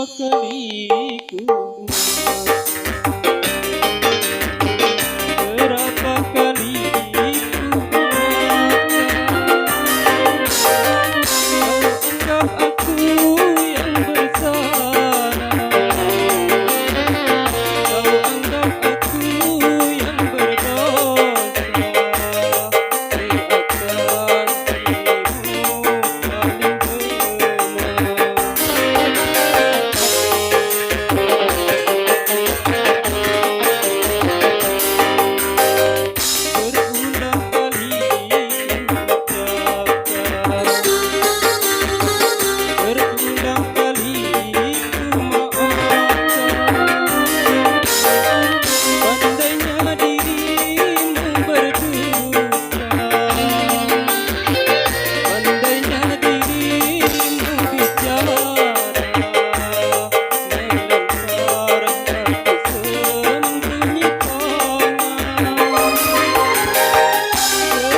kali ku berapa kali ku kau anggap aku yang bersalah, kau anggap aku yang berdosa, di akan dirimu paling benar. Berulang kali ku ucapkan, berulang kali ku maafkan. Pandainya dirimu berdusta, pandainya dirimu bicara, melempar batu sembunyi tangan.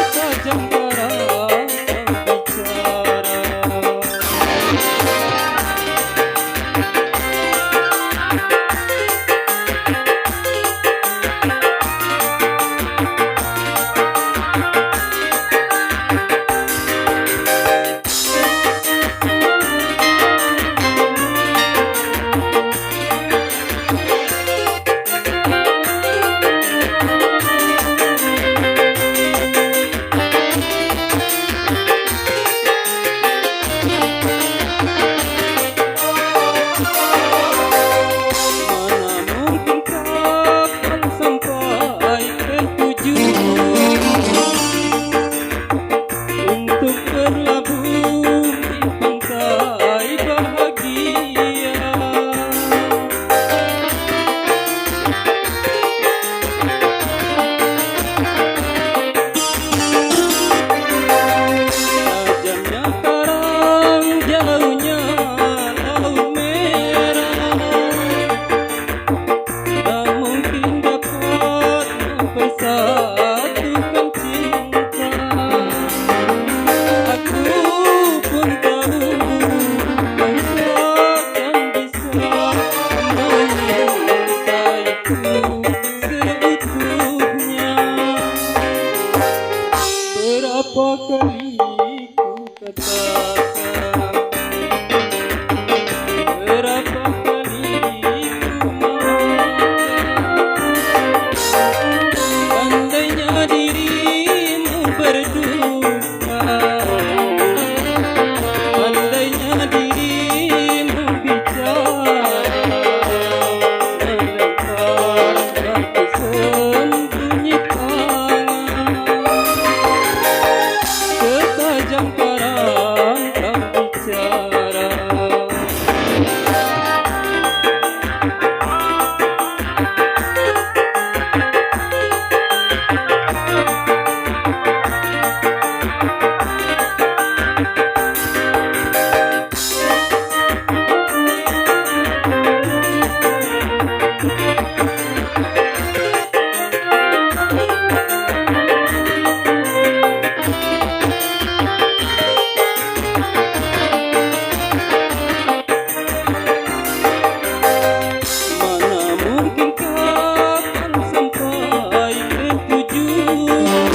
Setajam karang kau bicara. Mana mungkin kapan sampai ke tujuan untuk berlabuh di pantai bahagia. Tajamnya karang, jauhnya laut merah, tak mungkin dapat mempersatukan cinta. Aku pun tahu kau takkan bisa mencintaiku seutuhnya. Berapa kali ku katakan, berapa kali ku maafkan. Pandainya dirimu berdusta, pandainya dirimu bicara, melempar batu sembunyi tangan. Setajam karang kau bicara. Mana mungkin kapan sampai ke tujuan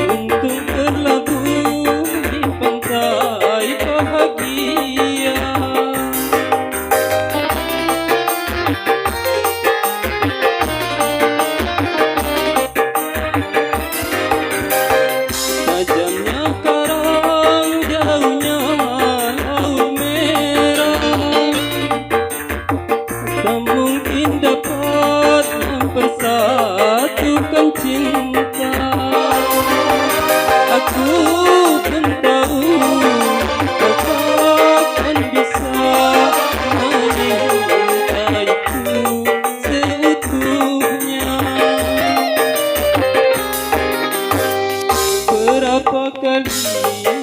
untuk berlabuh di pantai bahagia. Tajamnya karang, jauhnya laut merah, tak mungkin dapat mempersatukan cinta. Aku pun tahu kau takkan bisa mencintaiku seutuhnya. Berapa kali